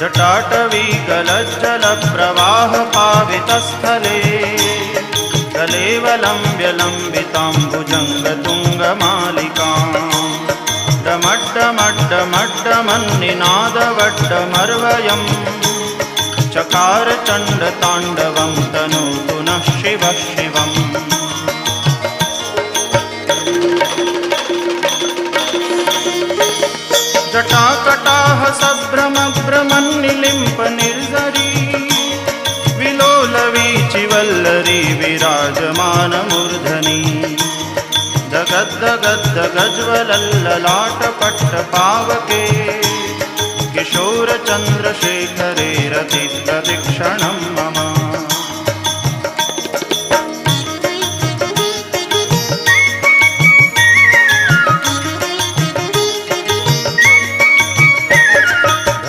जटाटवी गलज्जलप्रवाहपावितस्थले कलेवलम्ब्य लम्बिताम्बुजङ्गतुङ्गमालिकाम् डमड्डमड्डमड्डमन्निनादवड्डमर्वयम् चकार चण्डताण्डवं तनोतु नः शिवः शिवम्। जटाकटाह सभ्रमभ्रमन्निलिम्प निर्झरी विलोलवीचिवल्लरी विराजमानमूर्धनि दगद्दगद्दगज्ज्वलल्ललाटपट्टपावके किशोरचन्द्रशेखरे रतिप्रदक्षिणम्